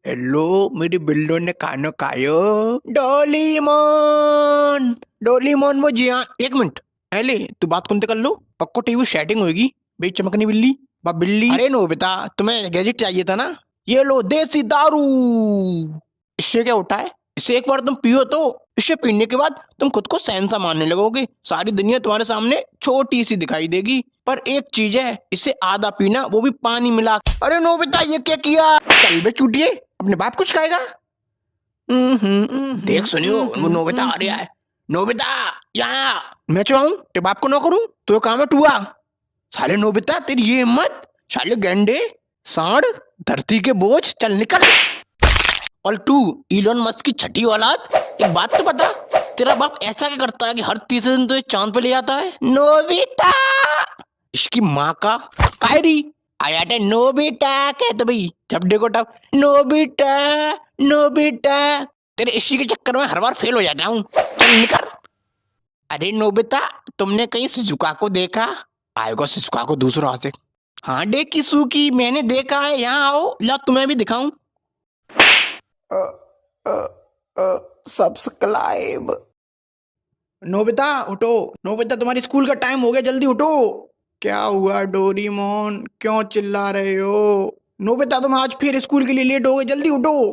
Hello मेरी बिल्लो ने खाना खायो। डोलीमोन डोलीमोन वो जी हाँ। एक मिनट एले तू बात कौन कर लो पक्को टीवी सेटिंग होगी बे चमकनी बिल्ली बा बिल्ली। अरे नो बेटा तुम्हें गैजेट चाहिए था ना, ये लो देसी दारू। इससे क्या होता है, इसे एक बार तुम पियो तो इसे पीने के बाद तुम खुद को शहंशाह मानने लगोगे। सारी दुनिया तुम्हारे सामने छोटी सी दिखाई देगी। पर एक चीज है, इसे आधा पीना, वो भी पानी मिला। अरे नो बेटा ये क्या किया। चल बे चूटिए, अपने बाप कुछ खाएगा। देख सुनियो वो नोबिता आ रहा है। नोबिता यहाँ मैं चाहूं ते बाप को ना करूं तो काम है टुआ। साले नोबिता तेरी ये हिम्मत, साले गेंडे सांड धरती के बोझ, चल निकल। और तू इलोन मस्क की छठी औलाद, एक बात तो बता, तेरा बाप ऐसा क्या करता है कि हर तीसरे दिन तो चांद पे ले जाता है। नोबिता इसकी माँ का कायरी आया था। नोबिता कहते भाई जब देखो तब नोबिता नोबिता। तेरे इसी के चक्कर में हर बार फेल हो जाता हूँ, चल निकल। अरे नोबिता तुमने कहीं शिजुका को देखा? आएगा शिजुका को दूसरा से। हाँ देखी सूकी मैंने देखा है, यहाँ आओ ला तुम्हें भी दिखाऊं। सब्सक्राइब। नोबिता उठो, नोबिता तुम्हारी स्कूल का टाइम हो गया, जल्दी उठो। क्या हुआ डोरीमोन, क्यों चिल्ला रहे हो? नोबिता तुम आज फिर स्कूल के लिए लेट हो गए, जल्दी उठो।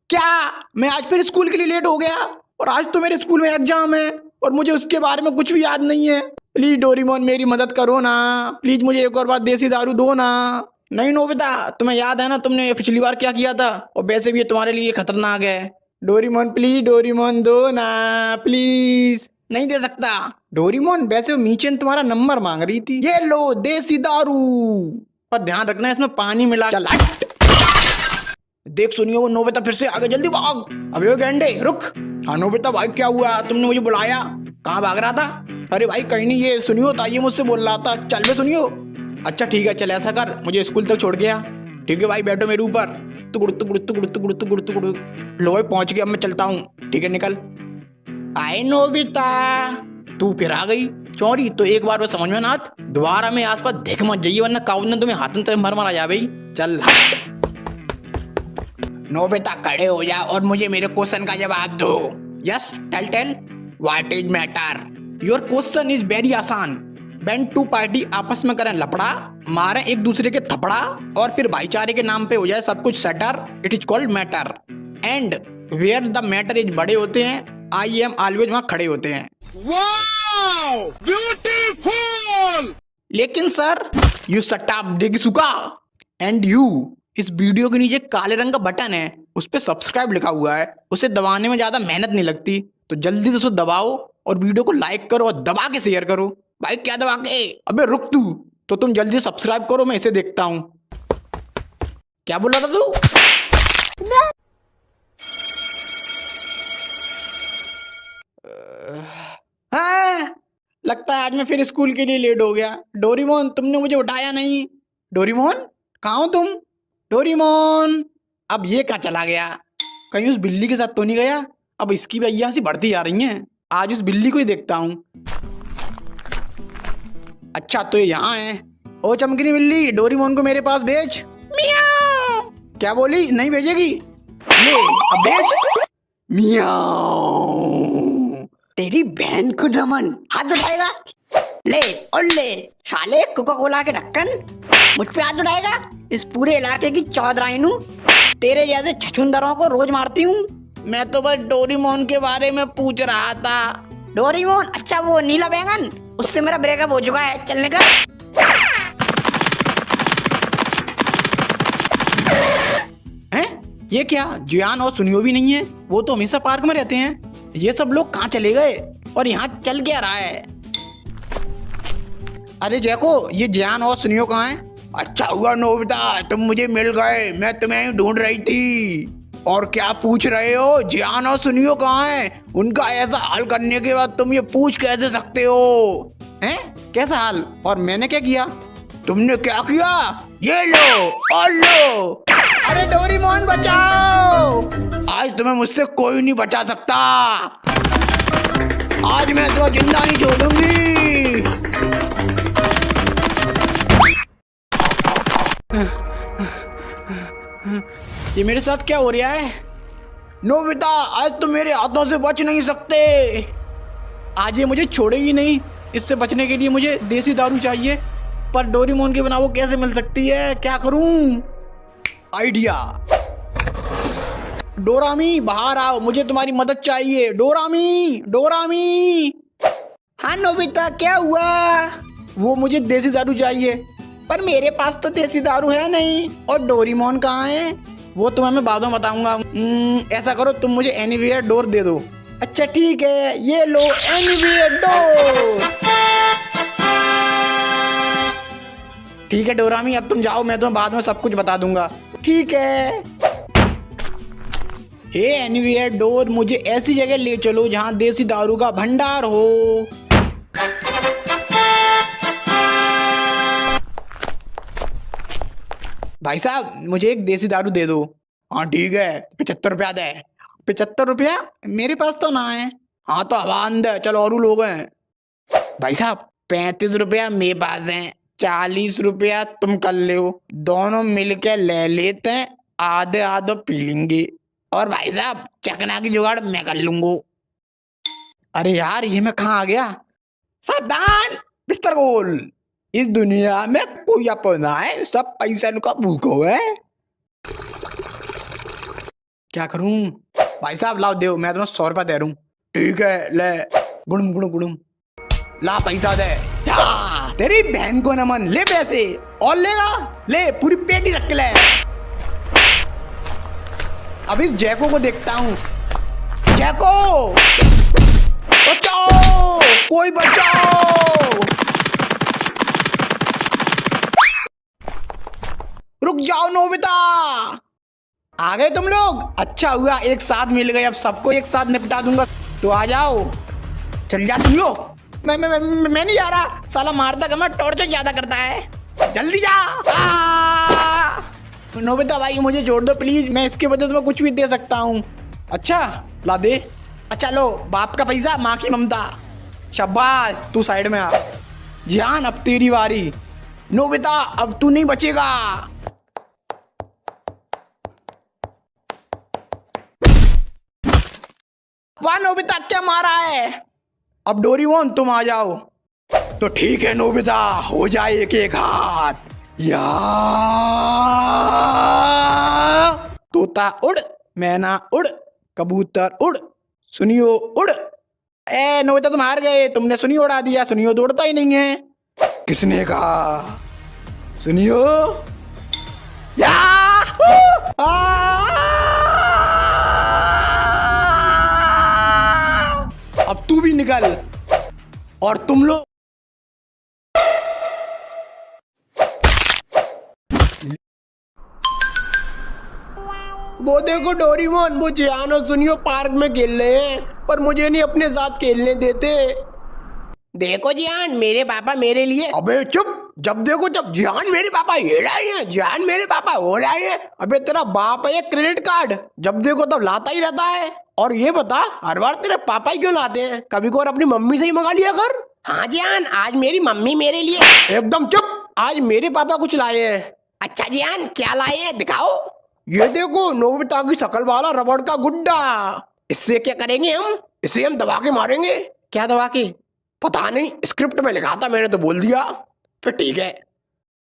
क्या मैं आज फिर स्कूल के लिए लेट हो गया? और आज तो मेरे स्कूल में एग्जाम है और मुझे उसके बारे में कुछ भी याद नहीं है। प्लीज डोरीमोन मेरी मदद करो ना, प्लीज मुझे एक और बार देसी दारू दो ना। नहीं नोबिता तुम्हें याद है ना तुमने पिछली बार क्या किया था, और वैसे भी ये तुम्हारे लिए खतरनाक है। डोरीमोन प्लीज, डोरीमोन दो ना प्लीज। नहीं दे सकता डोरीमोन, वैसे वो मीचेन तुम्हारा नंबर मांग रही थी। ये लो देसी दारू, पर ध्यान रखना इसमें पानी मिला। चल हट। देख सुनियो वो नोबिता फिर से आगे, जल्दी भाग। अबे ओ गेंडे रुक। हाँ नोबिता भाई क्या हुआ, तुमने मुझे बुलाया, कहाँ भाग रहा था? अरे भाई कहीं नहीं, ये सुनियो था, ये मुझसे बोल रहा था। चल बे सुनियो। अच्छा ठीक है चल ऐसा कर, मुझे स्कूल तक छोड़ गया। ठीक है भाई बैठो मेरे ऊपर। तुगुड़ तुगुड़ तुगुड़ तुगुड़ तुगुड़ तुगुड़। लो भाई पहुंच गया, अब मैं चलता हूँ। ठीक है निकल। आए नोबिता तू फिर आ गई चौड़ी, तो एक बार वो समझ में ना आत, दोबारा में आसपास देख मत जाइए वरना काऊ ने तुम्हें हाथ में मर आ जा भाई। चल नोबिता खड़े हो जा और मुझे मेरे क्वेश्चन का जवाब दो। Yes tell tell what is matter. Your question is very आसान। व्हेन टू पार्टी आपस में करें लफड़ा, मारे एक दूसरे के थपड़ा, और फिर भाईचारे के नाम पे हो जाए सब कुछ सटर, it is called matter. And where the matter is बड़े होते हैं, आई एम ऑलवेज वहां खड़े होते हैं। Wow beautiful. लेकिन सर यू शट अप डेगी सुका। एंड यू, इस वीडियो के नीचे काले रंग का बटन है, उस पे सब्सक्राइब लिखा हुआ है, उसे दबाने में ज्यादा मेहनत नहीं लगती, तो जल्दी से उसे दबाओ और वीडियो को लाइक करो और दबा के शेयर करो। भाई क्या दबा के? अबे रुक तू, तो तुम जल्दी सब्सक्राइब करो, मैं इसे देखता हूं। क्या बोल रहा था तू? हाँ लगता है आज मैं फिर स्कूल के लिए लेट हो गया। डोरीमोन तुमने मुझे उठाया नहीं। डोरीमोन कहाँ हो तुम? डोरीमोन अब ये कहाँ चला गया? कहीं उस बिल्ली के साथ तो नहीं गया? अब इसकी भी अय्यासी बढ़ती जा रही है, आज उस बिल्ली को ही देखता हूँ। अच्छा तो ये यहाँ है। ओ चमकनी बिल्ली डोरीमोन को मेरे पास भेज। मियाओ। क्या बोली, नहीं भेजेगी? ले अब भेज। मियाओ। तेरी बहन को नमन। हाथ उठाएगा? ले और ले साले कोका कोला के ढक्कन, मुझ पे हाथ उठाएगा? इस पूरे इलाके की चौधराइन हूँ, तेरे जैसे छछुंदरों को रोज मारती हूँ। मैं तो बस डोरीमोन के बारे में पूछ रहा था। डोरीमोन? अच्छा वो नीला बैंगन, उससे मेरा ब्रेकअप हो चुका है, चलने का। हैं? ये क्या जियान और सुनियो भी नहीं है? वो तो हमेशा पार्क में रहते हैं। ये सब लोग कहाँ चले गए और यहाँ चल क्या रहा है? अरे जैको ये जियान और सुनियो कहाँ हैं? अच्छा हुआ नोबिता तुम मुझे मिल गए, मैं तुम्हें ढूंढ रही थी। और क्या पूछ रहे हो, जियान और सुनियो कहाँ हैं? उनका ऐसा हाल करने के बाद तुम ये पूछ कैसे सकते हो? हैं? कैसा हाल? और मैंने क्या किया? तुमने क्या किया? ये लो और लो। अरे डोरीमोन बचाओ, आज तुम्हें मुझसे कोई नहीं बचा सकता। आज मैं तो जिंदा नहीं छोड़ूंगी। ये मेरे साथ क्या हो रहा है? नोबिता, आज तो मेरे हाथों से बच नहीं सकते। आज ये मुझे छोड़ेगी नहीं। इससे बचने के लिए मुझे देसी दारू चाहिए, पर डोरेमोन के बिना वो कैसे मिल सकती है? क्या करूं? आइडिया। डोरामी बाहर आओ, मुझे तुम्हारी मदद चाहिए। डोरामी, डोरामी। हाँ नोबिता, क्या हुआ? वो मुझे देसी दारू चाहिए, पर मेरे पास तो देसी दारू है नहीं। और डोरेमोन कहाँ है? वो तुम्हें मैं बाद में बताऊंगा। ऐसा करो, तुम मुझे एनीवेयर डोर दे दो। अच्छा ठीक है, ये लो एनीवेयर डोर। ठीक है डोरामी, अब तुम जाओ, मैं तुम्हें बाद में सब कुछ बता दूंगा। ठीक है। हे एनीवेयर डोर, मुझे ऐसी जगह ले चलो जहां देसी दारू का भंडार हो। भाई साहब, मुझे एक देसी दारू दे दो। हाँ ठीक है, 75 रुपया दे। 75 रुपया? मेरे पास तो ना है। हाँ तो हवा अंदर, चलो और लोग हैं। भाई साहब, 35 रुपया मेरे पास है, 40 रुपया तुम कर ले हो, दोनों मिलके ले लेते हैं, आधे आधे पी लेंगे। और भाई साहब, चकना की जुगाड़ मैं कर लूंगा। अरे यार, ये मैं कहाँ आ गया? सावधान, बिस्तर गोल। इस दुनिया में कोई अपना है, सब पैसा का भूखो है। क्या करूं? भाई साहब लाओ, दो, मैं तुम्हें 100 रुपया दे रहा हूं। ठीक है, ले। गुड़म गुड़म गुड़म, ला पैसा दे। या, तेरी बहन को नमन, ले पैसे। और लेगा? ले, पूरी पेटी रख ले। अब इस जैको को देखता हूँ। जैको, बचाओ, कोई बचाओ। रुक जाओ नोबिता। आ गए तुम लोग? अच्छा हुआ एक साथ मिल गए, अब सबको एक साथ निपटा दूंगा। तो आ जाओ। चल जा सुनियो। मैं नहीं जा रहा। साला मारता कम है, टॉर्चर ज्यादा करता है। जल्दी जा। नोबिता भाई, मुझे जोड़ दो प्लीज, मैं इसके बदले तुम्हें कुछ भी दे सकता हूँ। अच्छा ला दे। अच्छा लो, बाप का पैसा, माँ की ममता। शाबाश, तू साइड में आ। जियान, अब तेरी बारी। नोबिता, अब तू नहीं बचेगा। वाह नोबिता, क्या मारा है? अब डोरेमोन तुम आ जाओ। तो ठीक है नोबिता, हो जाए एक एक हाथ। या तोता उड़, मैना उड़, कबूतर उड़, सुनियो उड़। ए नोबिता, तुम हार गए, तुमने सुनियो उड़ा दिया। सुनियो तो उड़ता ही नहीं है। किसने कहा? सुनियो। या अब तू भी निकल। और तुम लोग वो देखो डोरेमोन, वो जियान और सुनियो पार्क में खेल रहे हैं, पर मुझे नहीं अपने साथ खेलने देते। देखो जियान, मेरे पापा मेरे लिए। अबे चुप, जब देखो जब जियान मेरे पापा ये लाए हैं, जियान मेरे पापा वो लाए हैं। अबे तेरा बाप है क्रेडिट कार्ड, जब देखो तब लाता ही रहता है। और ये बता, हर बार तेरे पापा ही क्यों लाते हैं? कभी को अपनी मम्मी से ही मंगा लिया कर। हाँ जियान, आज मेरी मम्मी मेरे लिए। एकदम चुप, आज मेरे पापा कुछ लाए हैं। अच्छा जियान, क्या लाए हैं, दिखाओ। ये देखो, नोबिता की शकल वाला रबड़ का गुड्डा। इससे क्या करेंगे हम? इसे हम दबा के मारेंगे। क्या दबा के? पता नहीं, स्क्रिप्ट में लिखा था, मैंने तो बोल दिया। फिर ठीक है।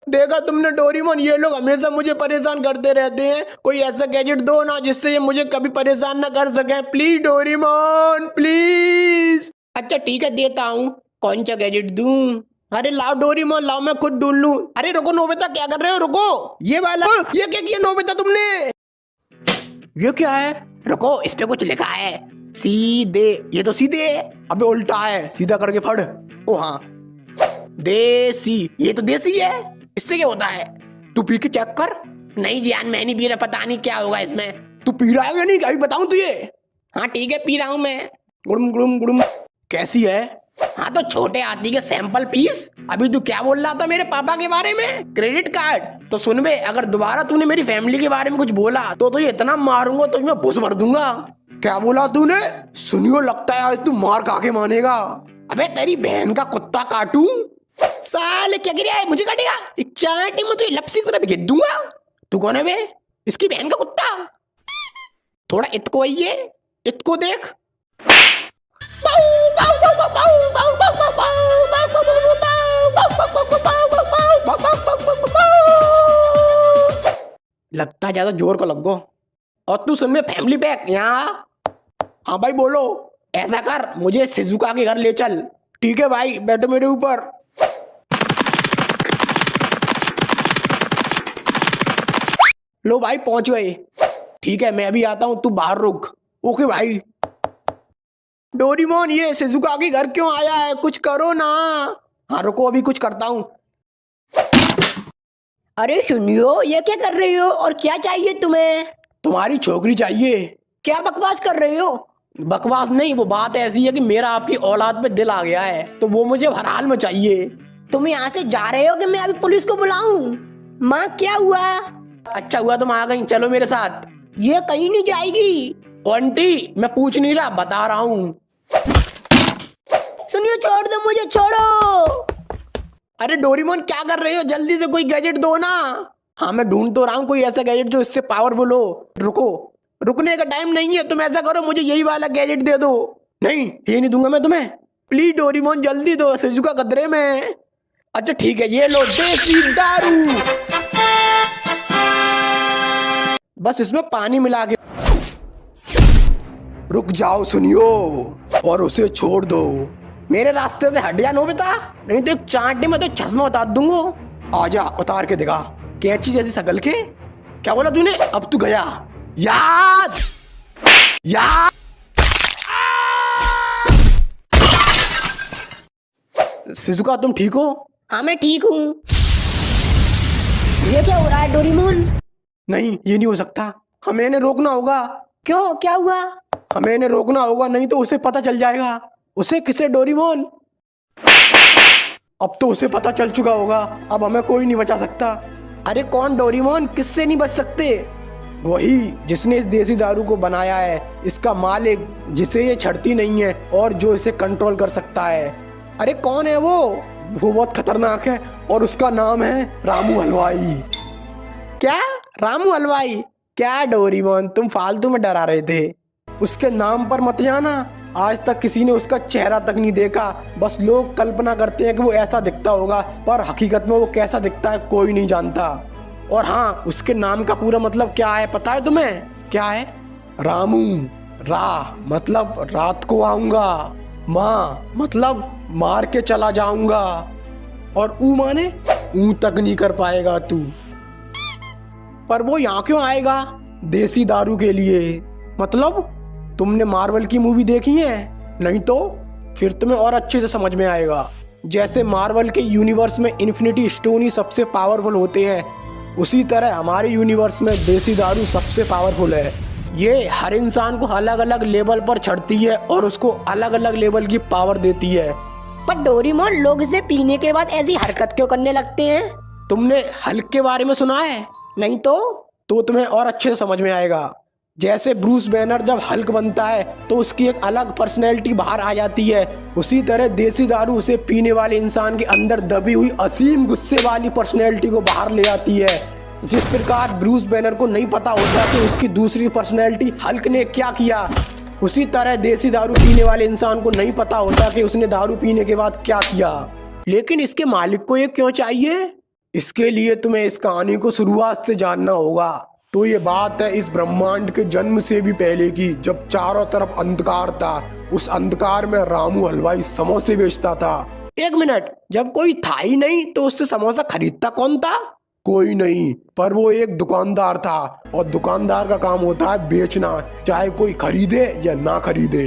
देखा तुमने डोरेमोन, ये लोग हमेशा मुझे परेशान करते रहते हैं। कोई ऐसा गैजेट दो ना जिससे ये मुझे कभी परेशान ना कर सके। Please Doraemon, please. अच्छा ठीक है, देता हूँ। कौन सा गैजेट दूं? अरे लाओ डोरेमोन, लाओ, मैं खुद ढूंढ लूं। अरे रुको नोबिता, क्या कर रहे हो? रुको, ये वाला। ये क्या किया नोबिता तुमने? ये क्या है? रुको, इस पे कुछ लिखा है, सीधे। ये तो सीधे है। अबे उल्टा है, सीधा करके फड़। ओ हाँ, देसी। ये तो देसी है, इससे क्या होता है? तू पी के चेक कर। नहीं जियान, मैं नहीं पी रहा, पता नहीं क्या होगा इसमें। तू पी रहा है या नहीं, अभी बताऊं तुझे? हाँ ठीक है, पी रहा हूँ मैं। गुड़म गुड़म गुड़म। कैसी है? हाँ तो छोटे हाथी के सैंपल पीस। अभी तू क्या बोल रहा था मेरे पापा के बारे में? Credit card. तो सुन बे, अगर दोबारा तूने मेरी फैमिली के बारे में कुछ बोला तो तुझे इतना मारूंगा तो मैं भूस भर दूंगा। क्या बोला तूने? सुनियो, लगता है आज तू मार खा के मानेगा। अबे तेरी बहन का कुत्ता काटूं? साले क्या गिरा है, मुझे काटेगा? चाटे में तो लपसी तरह भेज दूंगा। तू कौन है बे? इसकी बहन का कुत्ता। थोड़ा इतको आइए, इतको देख। लगता है ज्यादा जोर को लग गो। और तू सुन में फैमिली पैक यहाँ। हाँ भाई बोलो। ऐसा कर, मुझे शिजुका के घर ले चल। ठीक है भाई, बैठो मेरे ऊपर। लो भाई पहुंच गए। ठीक है मैं अभी आता हूं, तू बाहर रुक। ओके भाई। डोरेमोन ये शिजुका के घर क्यों आया है, कुछ करो ना। हाँ रुको, अभी कुछ करता हूँ। अरे सुनियो, ये क्या कर रही हो और क्या चाहिए तुम्हें? तुम्हारी छोकरी चाहिए। क्या बकवास कर रही हो? बकवास नहीं, वो बात ऐसी है कि मेरा आपकी औलाद पे दिल आ गया है, तो वो मुझे हर हाल में चाहिए। तुम यहाँ से जा रहे हो कि मैं अभी पुलिस को बुलाऊं? माँ क्या हुआ? अच्छा हुआ तुम आ गई, चलो मेरे साथ। ये कहीं नहीं जाएगी। आंटी मैं पूछ नहीं रहा, बता रहा हूँ। सुनियो छोड़ दो मुझे, छोड़ो। अरे डोरेमोन क्या कर रहे हो, जल्दी से कोई गैजेट दो ना। हाँ मैं ढूंढ तो रहा हूँ कोई ऐसा गैजेट जो इससे पावरफुल हो। रुको, रुकने का टाइम नहीं है, तुम ऐसा करो मुझे यही वाला गैजेट दे दो। नहीं ये नहीं दूंगा मैं तुम्हें, प्लीज डोरेमोन जल्दी दो, शिजुका खतरे में। अच्छा ठीक है, ये लो देसी दारू। बस इसमें पानी मिला के। रुक जाओ सुनियो, और उसे छोड़ दो। मेरे रास्ते से हट जा नोबिता, नहीं तो एक चांटे में तो चश्मा उतार दूंगा। आजा उतार के दिखा, कैंची जैसी शकल के। क्या बोला तूने, अब तू गया। याद याद। शिजुका तुम ठीक हो? हाँ मैं ठीक हूँ। ये क्या हो रहा है डोरेमोन? नहीं ये नहीं हो सकता, हमें इन्हें रोकना होगा। क्यों, क्या हुआ? हमें इन्हें रोकना होगा, नहीं तो उसे पता चल जाएगा। उसे किसे डोरेमोन? अब तो उसे पता चल चुका होगा, अब हमें कोई नहीं बचा सकता। अरे कौन डोरेमोन, किससे नहीं बच सकते? वही जिसने इस देसी दारू को बनाया है, इसका मालिक जिसे ये छड़ती नहीं है और जो इसे कंट्रोल कर सकता है। अरे कौन है वो बहुत खतरनाक है और उसका नाम है रामू हलवाई। क्या रामू हलवाई? क्या डोरेमोन तुम फालतू में डरा रहे थे, उसके नाम पर मत जाना। आज तक किसी ने उसका चेहरा तक नहीं देखा, बस लोग कल्पना करते हैं कि वो ऐसा दिखता होगा, पर हकीकत में वो कैसा दिखता है कोई नहीं जानता। और हाँ, उसके नाम का पूरा मतलब क्या है पता है तुम्हें? क्या है? रामू। रा मतलब रात को आऊंगा, माँ मतलब मार के चला जाऊंगा, और ऊ माने ऊ तक नहीं कर पाएगा तू। पर वो यहाँ क्यों आएगा? देसी दारू के लिए। मतलब तुमने मार्वल की मूवी देखी है? नहीं तो फिर तुम्हें और अच्छे से समझ में आएगा। जैसे मार्वल के यूनिवर्स में इन्फिनिटी स्टोन ही सबसे पावरफुल होते हैं, उसी तरह हमारे यूनिवर्स में देसी दारू सबसे पावरफुल है। ये हर इंसान को अलग अलग लेवल पर चढ़ती है और उसको अलग अलग लेवल की पावर देती है। पर डोरेमोन लोग इसे पीने के बाद ऐसी हरकत क्यों करने लगते हैं? तुमने हल्क के बारे में सुना है? नहीं तो तुम्हें और अच्छे से समझ में आएगा। जैसे ब्रूस बैनर जब हल्क बनता है तो उसकी एक अलग पर्सनैलिटी बाहर आ जाती है, उसी तरह देसी दारू उसे पीने वाले इंसान के अंदर दबी हुई असीम गुस्से वाली पर्सनैलिटी को बाहर ले आती है। जिस प्रकार ब्रूस बैनर को नहीं पता होता कि उसकी दूसरी पर्सनैलिटी हल्क ने क्या किया, उसी तरह देसी दारू पीने वाले इंसान को नहीं पता होता कि उसने दारू पीने के बाद क्या किया। लेकिन इसके मालिक को ये क्यों चाहिए? इसके लिए तुम्हें इस कहानी को शुरुआत से जानना होगा। तो ये बात है इस ब्रह्मांड के जन्म से भी पहले की, जब चारों तरफ अंधकार था। उस अंधकार में रामू हलवाई समोसे बेचता था। एक मिनट, जब कोई था ही नहीं तो उससे समोसा खरीदता कौन था? कोई नहीं, पर वो एक दुकानदार था, और दुकानदार का काम होता है बेचना, चाहे कोई खरीदे या ना खरीदे।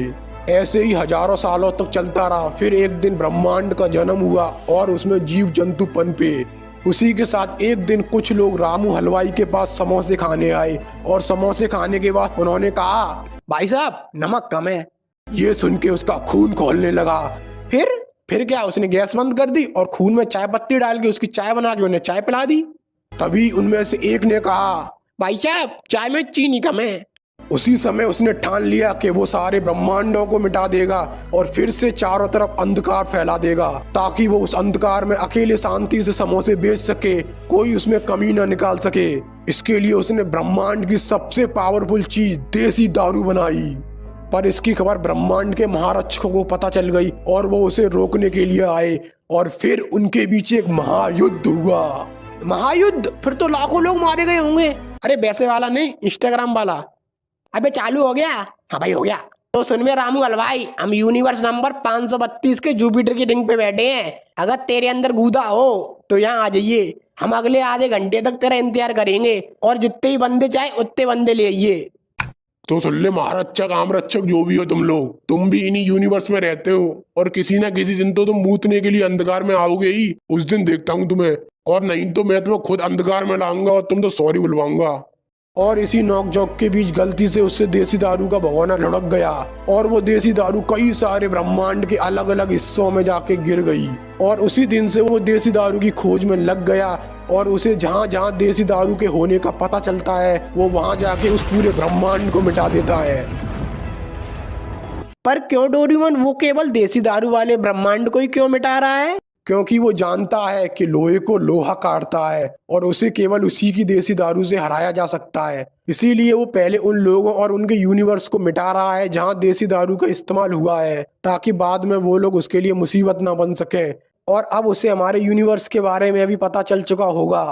ऐसे ही हजारों सालों तक चलता रहा। फिर एक दिन ब्रह्मांड का जन्म हुआ और उसमें जीव जंतु पनपे। उसी के साथ एक दिन कुछ लोग रामू हलवाई के पास समोसे खाने आए, और समोसे खाने के बाद उन्होंने कहा, भाई साहब नमक कम है। ये सुन के उसका खून खौलने लगा। फिर क्या, उसने गैस बंद कर दी और खून में चाय पत्ती डाल के उसकी चाय बना के उन्हें चाय पिला दी। तभी उनमें से एक ने कहा, भाई साहब चाय में चीनी कम है। उसी समय उसने ठान लिया कि वो सारे ब्रह्मांडों को मिटा देगा और फिर से चारों तरफ अंधकार फैला देगा, ताकि वो उस अंधकार में अकेले शांति से समोसे बेच सके, कोई उसमें कमी न निकाल सके। इसके लिए उसने ब्रह्मांड की सबसे पावरफुल चीज देसी दारू बनाई। पर इसकी खबर ब्रह्मांड के महारक्षकों को पता चल गई और वो उसे रोकने के लिए आए और फिर उनके बीच एक महायुद्ध हुआ। महायुद्ध? फिर तो लाखों लोग मारे गए होंगे। अरे वैसे वाला नहीं, इंस्टाग्राम वाला। अबे चालू हो गया? हाँ भाई हो गया। तो सुन में रामू हलवाई, हम यूनिवर्स नंबर 532 के जुपिटर की रिंग पे बैठे हैं। अगर तेरे अंदर गूदा हो तो यहाँ आ जाइए। हम अगले आधे घंटे तक तेरा इंतजार करेंगे और जितने ही बंदे चाहे उतने बंदे ले आइए। तो सुन ले महारक्षक आमरक्षक जो भी हो तुम लोग, तुम भी इन्हीं यूनिवर्स में रहते हो और किसी ना किसी दिन तो तुम मूतने के लिए अंधकार में आओगे ही। उस दिन देखता हूँ तुम्हें, और नहीं तो मैं तुम्हें खुद अंधकार में लाऊंगा और तुम तो सॉरी बुलवाऊंगा। और इसी नोक झोंक के बीच गलती से उससे देसी दारू का भगोना लुढ़क गया और वो देसी दारू कई सारे ब्रह्मांड के अलग अलग हिस्सों में जाके गिर गई। और उसी दिन से वो देसी दारू की खोज में लग गया और उसे जहाँ जहाँ देसी दारू के होने का पता चलता है वो वहाँ जाके उस पूरे ब्रह्मांड को मिटा देता है। पर क्यों डोरेमोन, वो केवल देसी दारू वाले ब्रह्मांड को ही क्यों मिटा रहा है? क्योंकि वो जानता है कि लोहे को लोहा काटता है और उसे केवल उसी की देसी दारू से हराया जा सकता है। इसीलिए वो पहले उन लोगों और उनके यूनिवर्स को मिटा रहा है जहाँ देसी दारू का इस्तेमाल हुआ है, ताकि बाद में वो लोग उसके लिए मुसीबत ना बन सके। और अब उसे हमारे यूनिवर्स के बारे में भी पता चल चुका होगा।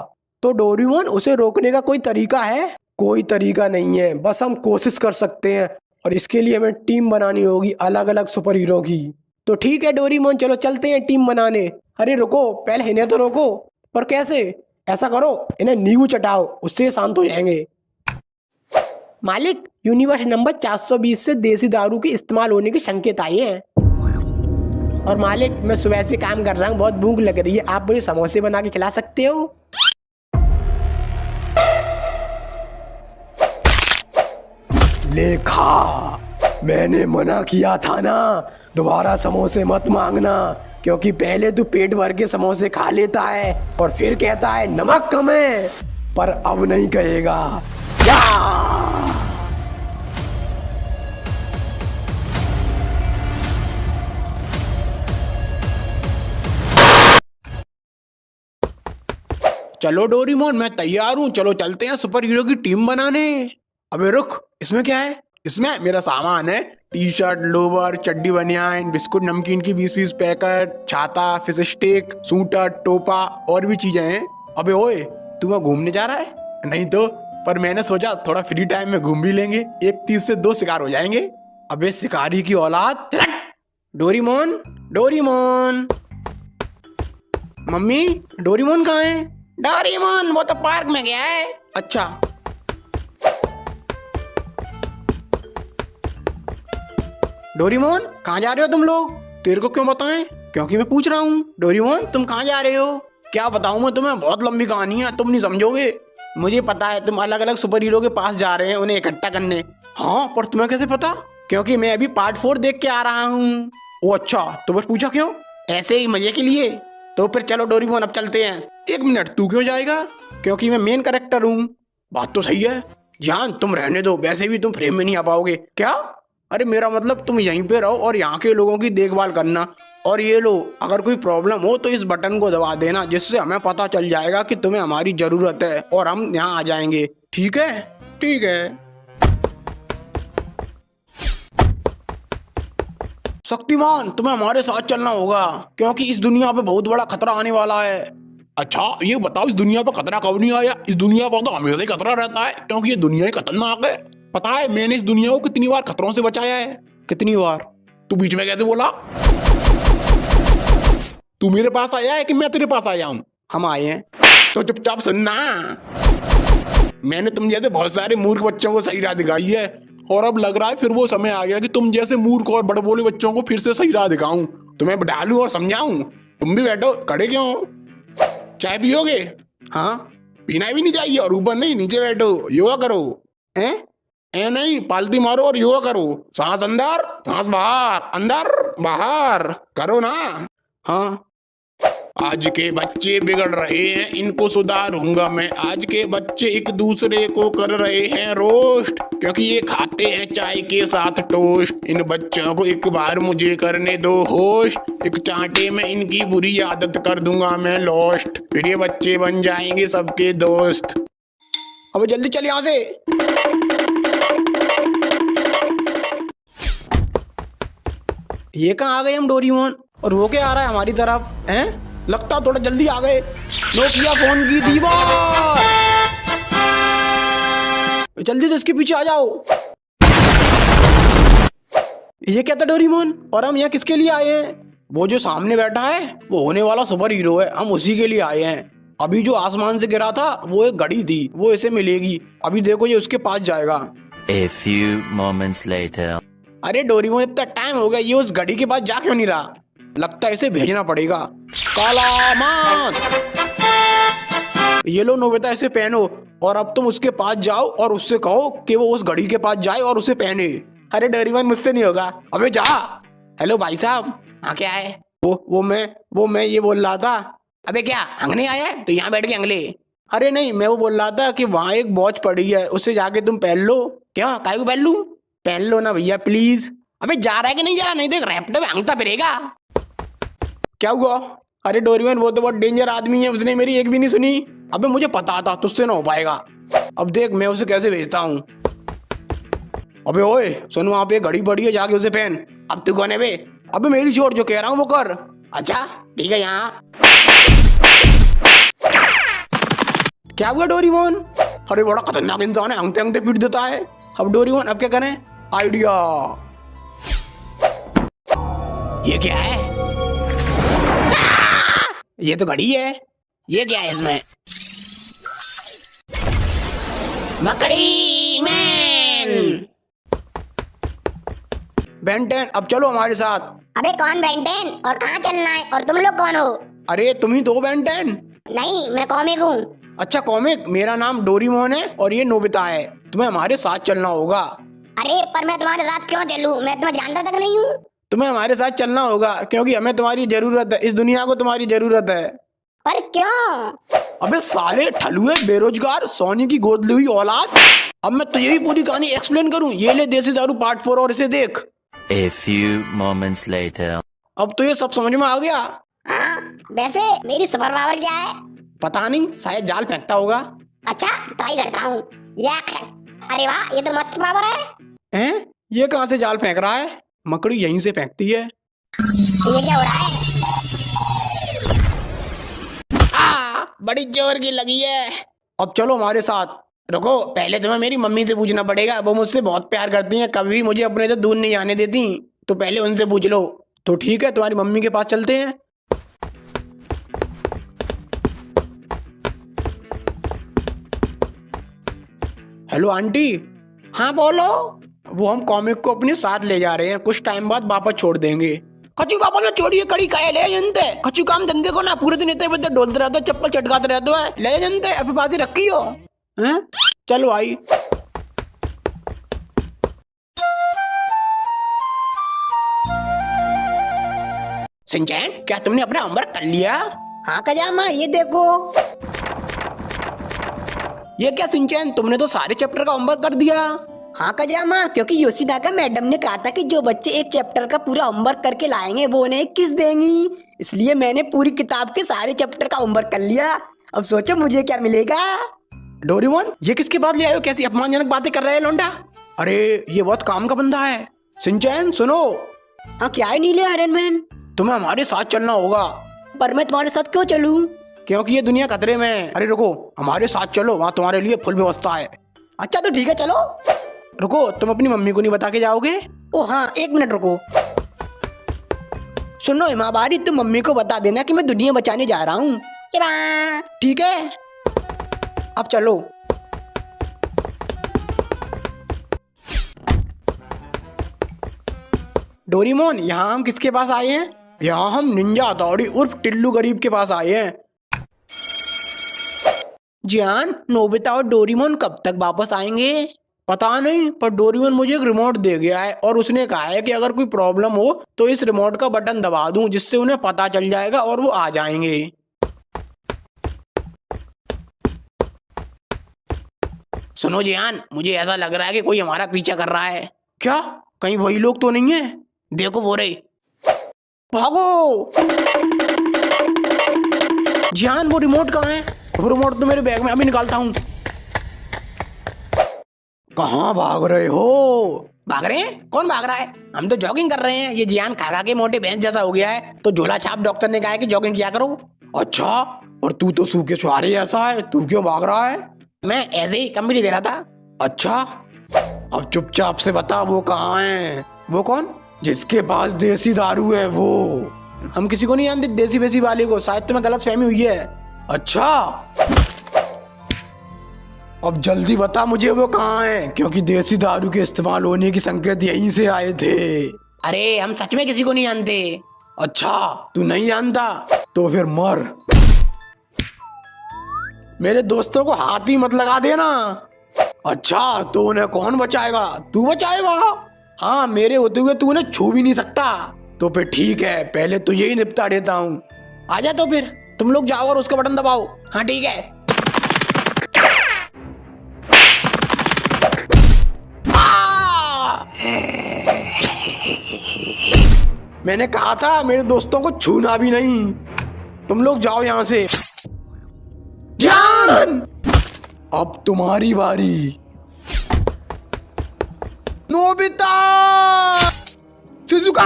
तो डोरेमोन, उसे रोकने का कोई तरीका है? कोई तरीका नहीं है, बस हम कोशिश कर सकते हैं और इसके लिए हमें टीम बनानी होगी अलग अलग सुपर हीरो की। तो ठीक है डोरेमोन, चलो चलते हैं टीम बनाने। अरे रुको, पहले इन्हें तो रोको। पर कैसे? ऐसा करो, इन्हें नींबू चटाओ, उससे शांत हो जाएंगे। मालिक, यूनिवर्स नंबर 420 से देसी दारू के इस्तेमाल होने के संकेत आए हैं। और मालिक, मैं सुबह से काम कर रहा हूँ, बहुत भूख लग रही है, आप मुझे समोसे बना के खिला सकते हो? लेखा, मैंने मना किया था ना, दोबारा समोसे मत मांगना, क्योंकि पहले तू पेट भर के समोसे खा लेता है और फिर कहता है नमक कम है, पर अब नहीं कहेगा। या! चलो डोरेमोन, मैं तैयार हूँ, चलो चलते हैं सुपर हीरो की टीम बनाने। अबे रुक, इसमें क्या है? इसमें मेरा सामान है, टी शर्ट, लोवर, चड्डी, बनियान, बिस्कुट, नमकीन की 20-20 पैकेट, छाता, फिश स्टिक, सूटर, टोपा और भी चीजें हैं। अबे ओए, तू वहाँ घूमने जा रहा है? नहीं तो, पर मैंने सोचा थोड़ा फ्री टाइम में घूम भी लेंगे, एक तीर से 2 शिकार हो जाएंगे। अबे शिकारी की औलाद, डोरेमोन, डोरेमोन, मम्मी, डोरेमोन कहाँ है? डोरेमोन वो तो पार्क में गया है। अच्छा, डोरेमोन कहाँ जा रहे हो तुम लोग? तेरे को क्यों बताएं? क्योंकि मैं पूछ रहा हूँ। डोरेमोन तुम कहाँ जा रहे हो? क्या बताऊँ मैं तुम्हें, बहुत लंबी कहानी है, तुम नहीं समझोगे। मुझे पता है तुम अलग अलग सुपर हीरो के पास जा रहे हैं उन्हें इकट्ठा करने। हाँ, पर तुम्हें कैसे पता? क्योंकि मैं अभी पार्ट 4 देख के आ रहा हूँ। ओ अच्छा, तो बस पूछा क्यों? ऐसे ही मजे के लिए। तो फिर चलो डोरेमोन, अब चलते हैं। 1 मिनट, तू क्यों जाएगा? क्योंकि मैं मेन कैरेक्टर हूँ। बात तो सही है जान, तुम रहने दो, वैसे भी तुम फ्रेम में नहीं आ पाओगे। क्या? अरे मेरा मतलब तुम यहीं पे रहो और यहाँ के लोगों की देखभाल करना। और ये लो, अगर कोई प्रॉब्लम हो तो इस बटन को दबा देना, जिससे हमें पता चल जाएगा कि तुम्हें हमारी जरूरत है और हम यहाँ आ जाएंगे। ठीक है? ठीक है। शक्तिमान, तुम्हें हमारे साथ चलना होगा, क्योंकि इस दुनिया पे बहुत बड़ा खतरा आने वाला है। अच्छा ये बताओ, इस दुनिया पर खतरा कब नहीं आया? इस दुनिया पर तो हमेशा ही खतरा रहता है, क्योंकि ये दुनिया ही खतरनाक है। पता है मैंने इस दुनिया को कितनी बार खतरों से बचाया है? कितनी बार? तू बीच में कैसे बोला? तू मेरे पास आया है कि मैं तेरे पास आया हूँ? हम आए हैं। तो चुपचाप सुनना, मैंने तुम जैसे बहुत सारे मूर्ख बच्चों को सही राह दिखाई है, और अब लग रहा है फिर वो समय आ गया कि तुम जैसे मूर्ख और बड़बोले बच्चों को फिर से सही राह दिखाऊं, तुम्हें डालूं और समझाऊं। तुम भी बैठो, खड़े क्यों? चाय पियोगे? हाँ। पीना भी नहीं चाहिए, और ऊपर नहीं, नीचे बैठो, योगा करो। ए नहीं, पालती मारो और योगा करो। सांस अंदर, सांस बाहर, अंदर बाहर करो ना। हाँ। आज के बच्चे बिगड़ रहे हैं, इनको सुधारूंगा मैं। आज के बच्चे एक दूसरे को कर रहे हैं रोस्ट, क्योंकि ये खाते हैं चाय के साथ टोस्ट। इन बच्चों को एक बार मुझे करने दो होस्ट, एक चांटे में इनकी बुरी आदत कर दूंगा मैं लॉस्ट, फिर ये बच्चे बन जाएंगे सबके दोस्त। अब जल्दी चल यहाँ से। ये कहाँ आ गए हम डोरीमोन, और वो क्या आ रहा है हमारी तरफ हैं? लगता थोड़ा जल्दी आ गए। नोकिया फोन की दीवार, जल्दी से इसके पीछे आ जाओ। ये क्या था डोरीमोन, और हम यहाँ किसके लिए आए हैं? वो जो सामने बैठा है वो होने वाला सुपर हीरो है, हम उसी के लिए आए हैं। अभी जो आसमान से गिरा था वो एक घड़ी थी, वो इसे मिलेगी। अभी देखो ये उसके पास जाएगा। A few moments later. अरे डोरीमोन इतना टाइम हो गया, ये उस घड़ी के पास जा क्यों नहीं रहा? लगता है इसे भेजना पड़ेगा। काला मास्क, ये लो नोबिता, इसे पहनो और अब तुम उसके पास जाओ और उससे कहो कि वो उस घड़ी के पास जाए और उसे पहने। अरे डोरेमोन मुझसे नहीं होगा। अबे जा। हेलो भाई साहब। हाँ क्या है? वो मैं ये बोल रहा था। अबे क्या अंगने आया है तो यहाँ बैठ के अंगले? अरे नहीं, मैं वो बोल रहा था कि वहाँ एक वॉच पड़ी है, उसे जाके तुम पहन लो। क्यों, काय को पहन लूं? पहन लो ना भैया प्लीज। अबे जा रहा है कि नहीं जा रहा? नहीं देख रैप्टो में अंगता फिरेगा। क्या हुआ? अरे डोरीमोन वो तो बहुत डेंजर आदमी है, उसने मेरी एक भी नहीं सुनी। अबे मुझे पता था तुझसे ना हो पाएगा। अब देख मैं उसे कैसे भेजता हूँ। अबे ओए सुन, वहाँ पे घड़ी पड़ी है, जाके उसे पहन। अब तू कौन है बे? अबे मेरी चोट, जो कह रहा हूँ वो कर। अच्छा ठीक है। यहाँ क्या हुआ डोरीमोन? अरे बड़ा खतरनाक इंसान है, अंगते अंगते पीट देता है। अब डोरीमोन अब क्या करें? आइडिया। ये क्या है? ये तो घड़ी है। ये क्या है इसमें? मकड़ी मैन। बेन 10 अब चलो हमारे साथ। अबे कौन बेंटेन और कहाँ चलना है और तुम लोग कौन हो? अरे तुम ही तो बेन 10। नहीं मैं कॉमिक हूँ। अच्छा कॉमिक, मेरा नाम डोरीमोन है और ये नोबिता है। तुम्हें हमारे साथ चलना होगा। अरे पर मैं तुम्हारे साथ क्यों चलूँ? मैं तुम्हें जानता तक नहीं हूँ। तुम्हें हमारे साथ चलना होगा क्योंकि हमें तुम्हारी जरूरत है, इस दुनिया को तुम्हारी जरूरत है। पर क्यों? अबे साले ठलुए बेरोजगार सोनी की गोद ली हुई औलाद। अब मैं तुझे भी पूरी कहानी एक्सप्लेन करूं। ये ले देसी दारू पार्ट 4 और इसे देख। A few moments later. अब तो ये सब समझ में आ गया। हाँ वैसे मेरी सुपर पावर क्या है? पता नहीं, शायद जाल फेंकता होगा। अच्छा ट्राई करता हूँ। अरे वाह, ये तो मस्त पावर है। हैं? ये कहाँ से जाल फेंक रहा है? मकड़ी यहीं से फेंकती है। ये क्या हो रहा है? बड़ी जोर की लगी है। अब चलो हमारे साथ। रुको, पहले तुम्हें मेरी मम्मी से पूछना पड़ेगा। वो मुझसे बहुत प्यार करती हैं, कभी मुझे अपने से दूर नहीं जाने देती। तो पहले उनसे पूछ लो। तो ठीक है, तुम्हारी मम्मी के पास चलते हैं। Hello aunty. हाँ बोलो। वो हम कॉमिक को अपने साथ ले जा रहे हैं, कुछ टाइम बाद वापस छोड़ देंगे। कचू पापा ने छोड़िए कड़ी खाए ले जनते। कचू काम धंधे को ना पूरे दिन इतने बदले डोलते रहते हो, चप्पल चटकाते रहते हो। ले जनते अपने पास ही रखी हो। हैं? चलो आई। सिंचैन, क्या तुमने अपना होमवर्क कर लिया? हाँ कजामा, ये देखो। ये क्या सिंचैन, तुमने तो सारे चैप्टर का होमवर्क कर दिया। हाँ कजामा, क्योंकि योशिनाका मैडम ने कहा था कि जो बच्चे एक चैप्टर का पूरा होमवर्क करके लाएंगे वो उन्हें किस देंगी, इसलिए मैंने पूरी किताब के सारे चैप्टर का होमवर्क कर लिया। अब सोचो मुझे क्या मिलेगा। डोरीमोन ये किसके पास ले आए हो? कैसी अपमानजनक बातें कर रहे हैं लोंडा। अरे ये बहुत काम का बंदा है। सिंचैन सुनो। हाँ क्या है नीले आयरन मैन? तुम्हें हमारे साथ चलना होगा। पर मैं तुम्हारे साथ क्यों चलूं? क्योंकि ये दुनिया खतरे में है। अरे रुको, हमारे साथ चलो, वहाँ तुम्हारे लिए फुल व्यवस्था है। अच्छा तो ठीक है चलो। रुको, तुम अपनी मम्मी को नहीं बता के जाओगे? ओ हाँ एक मिनट रुको। सुनो हिमाबारी, तुम मम्मी को बता देना कि मैं दुनिया बचाने जा रहा हूँ। ठीक है, अब चलो। डोरीमोन यहाँ हम किसके पास आए हैं? यहाँ हम निंजा हथौड़ी उर्फ टिल्लू गरीब के पास आए हैं। जियान, नोबिता और डोरीमोन कब तक वापस आएंगे? पता नहीं, पर डोरीमोन मुझे एक रिमोट दे गया है और उसने कहा है कि अगर कोई प्रॉब्लम हो तो इस रिमोट का बटन दबा दूं, जिससे उन्हें पता चल जाएगा और वो आ जाएंगे। सुनो जियान, मुझे ऐसा लग रहा है कि कोई हमारा पीछा कर रहा है। क्या? कहीं वही लोग तो नहीं है? देखो वो रहे। भागो। जियान वो रिमोट कहाँ है? वो रिमोट तो मेरे बैग में, अभी निकालता हूँ। कहाँ भाग रहे हो? भाग रहे हैं? कौन भाग रहा है? हम तो जॉगिंग कर रहे हैं। ये जियान खा खा के मोटे भैंस जैसा हो गया है, तो झोला छाप डॉक्टर ने कहा है कि जॉगिंग किया करो। अच्छा, और तू तो सूखे छुहारे ऐसा है, तू क्यों भाग रहा है? मैं ऐसे ही कंपनी दे रहा था। अच्छा, अब चुपचाप से बता वो कहाँ है? वो कौन? जिसके पास देसी दारू है वो। हम किसी को नहीं जानते देसी वेसी वाले को, शायद तुम्हें गलत फहमी हुई है। अच्छा, अब जल्दी बता मुझे वो कहाँ है, क्योंकि देसी दारू के इस्तेमाल होने की संकेत यहीं से आए थे। अरे हम सच में किसी को नहीं जानते। अच्छा, तू नहीं जानता तो फिर मर। मेरे दोस्तों को हाथ ही मत लगा देना। अच्छा, तो उन्हें कौन बचाएगा? तू बचाएगा? हाँ, मेरे होते हुए तू उन्हें छू भी नहीं सकता। तो फिर ठीक है, पहले तो यही निपटा देता हूँ। आजा तो फिर तुम लोग जाओ और उसका बटन दबाओ। हाँ ठीक है। मैंने कहा था मेरे दोस्तों को छूना भी नहीं। तुम लोग जाओ यहाँ से। जान, अब तुम्हारी बारी। Nobita, Shizuka.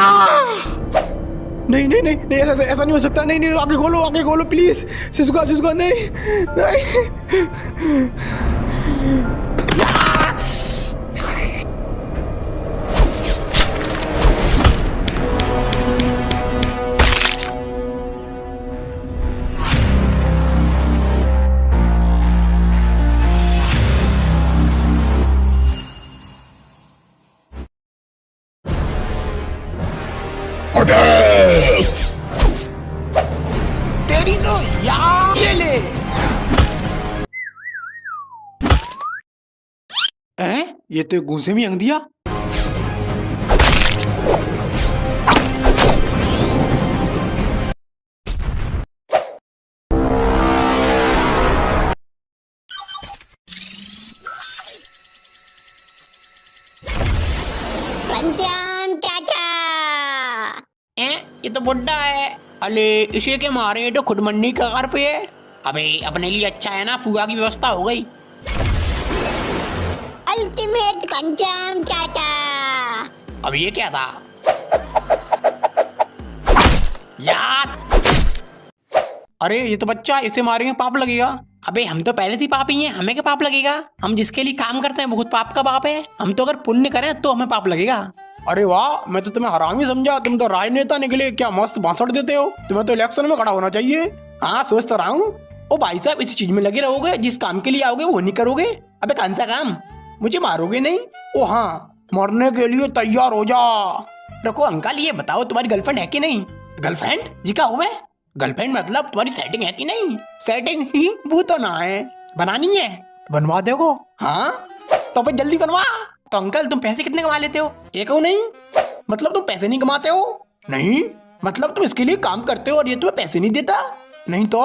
नहीं नहीं नहीं नहीं, ऐसा नहीं हो सकता। नहीं नहीं, आगे खोलो प्लीज। शिजुका शिजुका, नहीं नहीं। तेरी तो यार ये ले। ये तो घूसे में अंग दिया। पंचाम चाचा। ये तो बुड्ढा है। अले इसे के मारे तो खुद मंडी का घर पे है। अबे अपने लिए अच्छा है ना, पूरा की व्यवस्था हो गई। अल्टीमेट पंचाम चाचा। अब ये क्या था यार? अरे ये तो बच्चा, इसे मारेंगे पाप लगेगा। अबे हम तो पहले से ही पापी हैं, हमें क्या पाप लगेगा? हम जिसके लिए काम करते हैं वो खुद पाप का बाप है। हम तो अगर पुण्य करें तो हमें पाप लगेगा। अरे वाह, मैं तो तुम्हें हरामी समझा, तुम तो राजनेता निकले। क्या मस्त भाषण देते हो। तुम्हें तो इलेक्शन में खड़ा होना चाहिए। हाँ सोच तो रहा हूँ। ओ भाई साहब, इस चीज में लगे रहोगे, जिस काम के लिए आओगे वो नहीं करोगे। अबे कौन सा काम? मुझे मारोगे नहीं? ओ हाँ, मरने के लिए तैयार हो जा। रुको अंकल, ये बताओ तुम्हारी गर्लफ्रेंड है कि नहीं? गर्लफ्रेंड जी का हुआ? गर्लफ्रेंड मतलब तुम्हारी सेटिंग है कि नहीं? सेटिंग ही वो तो ना है। बनानी है? बनवा देगो? हाँ तो फिर जल्दी बनवा। तो अंकल तुम पैसे कितने कमा लेते हो? एक हो नहीं? मतलब तुम पैसे नहीं कमाते हो? नहीं। मतलब तुम इसके लिए काम करते हो और ये तुम्हें पैसे नहीं देता? नहीं तो?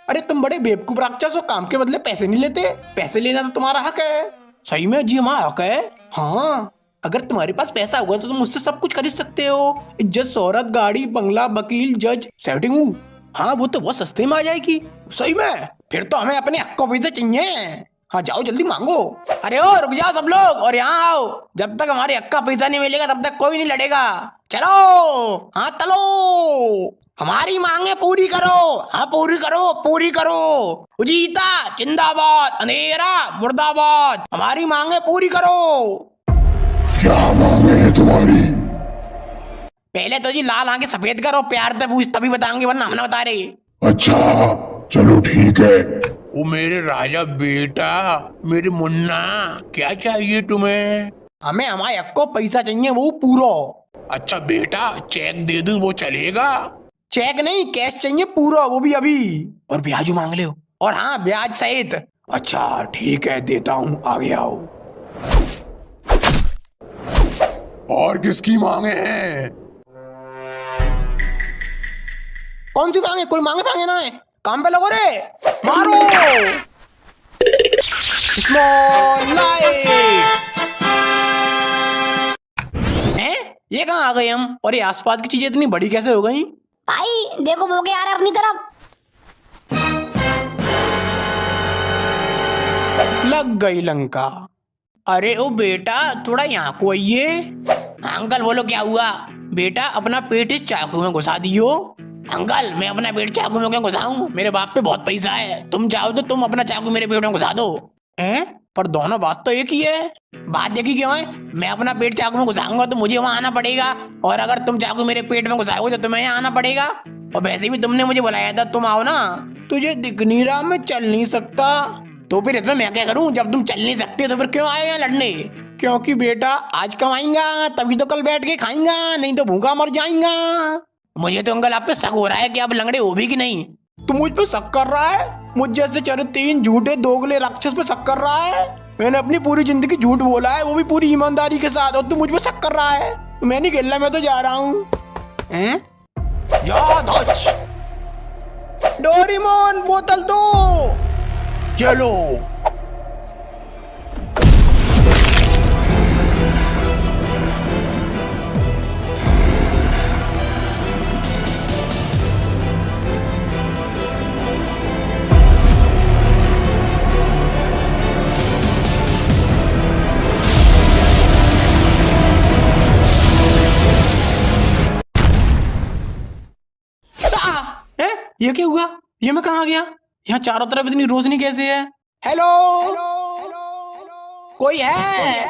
अरे तुम बड़े बेवकूफ राक्षस हो, काम के बदले पैसे नहीं लेते। पैसे लेना तो तुम्हारा हक है। सही में जी, हमारा हक है। हाँ, अगर तुम्हारे पास पैसा होगा तो तुम मुझसे सब कुछ खरीद सकते हो। इज्जत, शोहरत, गाड़ी, बंगला, वकील, जज, सेटिंग। हाँ वो तो बहुत सस्ते में आ जाएगी। सही में? फिर तो हमें अपने हक को पैसे चाहिए। हाँ जाओ जल्दी मांगो। अरे ओ रुक जाओ सब लोग और यहाँ आओ। जब तक हमारे हक का पैसा नहीं मिलेगा तब तक कोई नहीं लड़ेगा। चलो हाँ चलो, हमारी मांगे पूरी करो। हाँ पूरी करो, पूरी करो। उजीता जिंदाबाद, अंधेरा मुर्दाबाद। हमारी मांगे पूरी करो। क्या मांगे है तुम्हारी? पहले तो जी लाल आंखें सफेद करो, प्यार से पूछ तभी बताएंगे, वरना हम ना बता रहे। अच्छा चलो ठीक है। ओ मेरे राजा बेटा, मेरे मुन्ना, क्या चाहिए तुम्हें? हमें हमारे हक को पैसा चाहिए, वो पूरा। अच्छा बेटा, चेक दे दूं वो चलेगा? चेक नहीं, कैश चाहिए पूरा, वो भी अभी। और ब्याज मांग ले। और हाँ ब्याज सहित। अच्छा ठीक है, देता हूँ, आगे आओ। और किसकी मांगे हैं? कौन सी मांगे? कोई मांगे मांगे ना है। काम पे लगो रे, मारो। Small light. हैं? ये कहाँ आ गए हम? और ये आसपास की चीजें इतनी बड़ी कैसे हो गई? भाई देखो वो क्या आ रहा है अपनी तरफ। लग गई लंका। अरे ओ बेटा, थोड़ा यहाँ को आइए। अंकल बोलो क्या हुआ? बेटा अपना पेट इस चाकू में घुसा दियो। अंकल मैं अपना पेट चाकू में क्यों घुसाऊं? मेरे बाप पे बहुत पैसा है, तुम चाहो तो तुम अपना चाकू मेरे पेट में घुसा दो। हैं? पर दोनों बात तो एक ही है। बात देखी क्यों है? मैं अपना पेट चाकू में घुसाऊंगा तो मुझे वहां आना पड़ेगा, और अगर तुम चाकू मेरे पेट में घुसाओगे तो तुम्हें यहाँ आना पड़ेगा। और वैसे भी तुमने मुझे बुलाया था, तुम आओ ना। तुझे दिख नहीं रहा मैं चल नहीं सकता? तो फिर इसमें मैं क्या करूं? जब तुम चल नहीं सकते तो फिर क्यों आए यहाँ लड़ने? क्योंकि बेटा आज कमाएंगा तभी तो कल बैठ के खाएंगा, नहीं तो भूखा मर जाएंगा। मुझे तो अंकल आप पे शक हो रहा है कि आप लंगड़े हो भी कि नहीं। तू मुझ पे शक कर रहा है? मुझ जैसे चरित्रहीन झूठे दोगले राक्षस पे शक कर रहा है? मैंने अपनी पूरी जिंदगी झूठ बोला है, वो भी पूरी ईमानदारी के साथ, और तू मुझ पे शक कर रहा है? मैं नहीं खेलना, मैं तो जा रहा हूँ। डोरेमोन बोतल दो। चलो। ये क्या हुआ? ये मैं कहाँ गया? यहाँ चारों तरफ इतनी रोशनी कैसे है? हेलो, कोई है?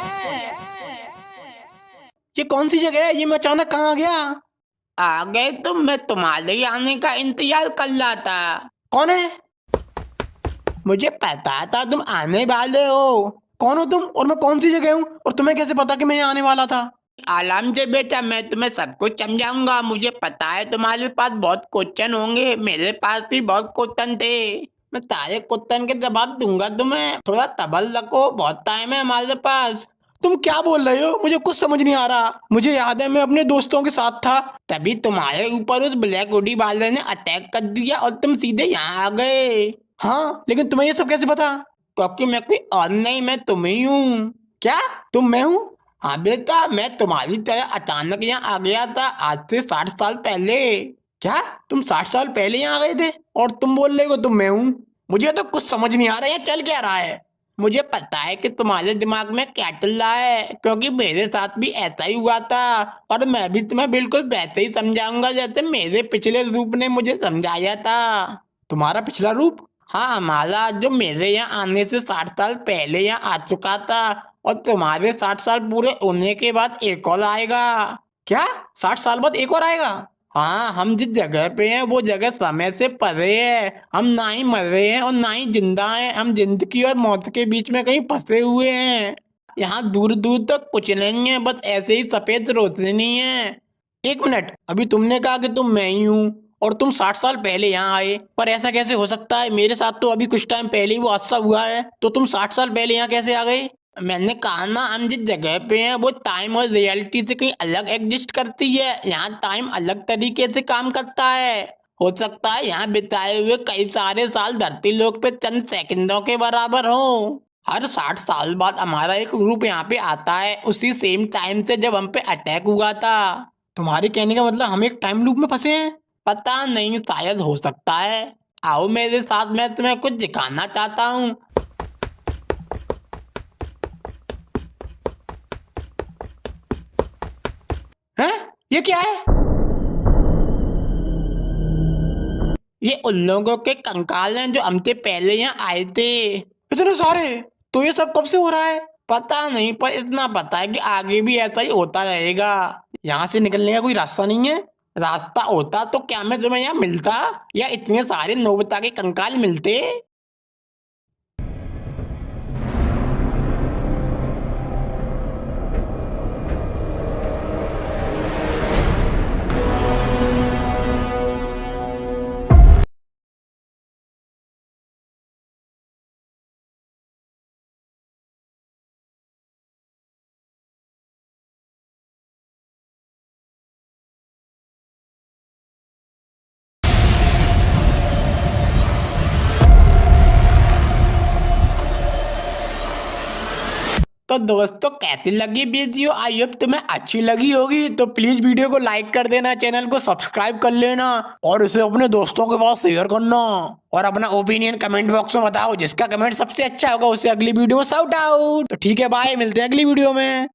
ये कौन सी जगह है? ये मैं अचानक कहाँ गया? आ गए तुम? मैं तुम्हारे आने का इंतजार कर रहा था। कौन है? मुझे पता था तुम आने वाले हो। कौन हो तुम, और मैं कौन सी जगह हूँ, और तुम्हें कैसे पता कि मैं यहाँ आने वाला था? आराम से बेटा, मैं तुम्हें सब कुछ समझाऊंगा। मुझे पता है तुम्हारे पास बहुत क्वेश्चन होंगे, मेरे पास भी बहुत क्वेश्चन थे। मैं सारे क्वेश्चन के जवाब दूंगा तुम्हें, थोड़ा तबल रखो, बहुत टाइम है हमारे पास। तुम क्या बोल रहे हो? मुझे कुछ समझ नहीं आ रहा। मुझे याद है मैं अपने दोस्तों के साथ था, तभी तुम्हारे ऊपर उस ब्लैक हुडी वाले ने अटैक कर दिया और तुम सीधे यहाँ आ गए। हाँ, लेकिन तुम्हें ये सब कैसे पता? क्योंकि मैं कोई और नहीं, मैं तुम ही हूँ। क्या तुम मैं हूँ? हाँ बेटा, मैं तुम्हारी तरह अचानक यहाँ आ गया था आज से 60 साल पहले। क्या तुम 60 साल पहले यहाँ आ गए थे, और तुम बोल रहे हो तुम मैं हूँ? मुझे तो कुछ समझ नहीं आ रहा है चल क्या रहा है। मुझे पता है कि तुम्हारे दिमाग में क्या चल रहा है, क्योंकि मेरे साथ भी ऐसा ही हुआ था, और मैं भी तुम्हें बिल्कुल वैसे ही समझाऊंगा जैसे मेरे पिछले रूप ने मुझे समझाया था। तुम्हारा पिछला रूप? हाँ, हमारा, जो मेरे यहाँ आने से 60 साल पहले यहाँ आ चुका था, और तुम्हारे 60 साल पूरे होने के बाद एक और आएगा। क्या 60 साल बाद एक और आएगा? हाँ, हम जिस जगह पे हैं वो जगह समय से परे है। हम ना ही मर रहे हैं और ना ही जिंदा हैं, हम जिंदगी और मौत के बीच में कहीं फंसे हुए हैं। यहाँ दूर दूर तक कुछ नहीं है, बस ऐसे ही सफेद रोशनी है। एक मिनट, अभी तुमने कहा कि तुम मैं ही हूँ और तुम 60 साल पहले यहाँ आए, पर ऐसा कैसे हो सकता है? मेरे साथ तो अभी कुछ टाइम पहले ही वो हादसा हुआ है, तो तुम 60 साल पहले यहाँ कैसे आ गए? मैंने कहा ना, हम जिस जगह पे हैं वो टाइम और रियलिटी से कहीं अलग एग्जिस्ट करती है। यहाँ टाइम अलग तरीके से काम करता है। हो सकता है यहाँ बिताए हुए कई सारे साल धरती लोक पे चंद सेकंडों के बराबर हो। हर 60 साल बाद हमारा एक ग्रुप यहाँ पे आता है, उसी सेम टाइम से जब हम पे अटैक हुआ था। तुम्हारे कहने का मतलब हम एक टाइम लूप में फंसे हैं? पता नहीं, शायद हो सकता है। आओ मेरे साथ, मैं तुम्हें कुछ दिखाना चाहता हूँ। हैं? ये क्या है? ये उन लोगों के कंकाल हैं जो हमसे पहले यहाँ आए थे। इतने सारे? तो ये सब कब से हो रहा है? पता नहीं, पर इतना पता है कि आगे भी ऐसा ही होता रहेगा। यहाँ से निकलने का कोई रास्ता नहीं है? रास्ता होता तो क्या मैं तुम्हें यहाँ मिलता, या इतने सारे नोबिता के कंकाल मिलते? तो दोस्तों कैसी लगी वीडियो, आई होप तुम्हें अच्छी लगी होगी। तो प्लीज वीडियो को लाइक कर देना, चैनल को सब्सक्राइब कर लेना और इसे अपने दोस्तों के पास शेयर करना और अपना ओपिनियन कमेंट बॉक्स में बताओ। जिसका कमेंट सबसे अच्छा होगा उसे अगली वीडियो में शाउट आउट। तो ठीक है, बाय, मिलते हैं अगली वीडियो में।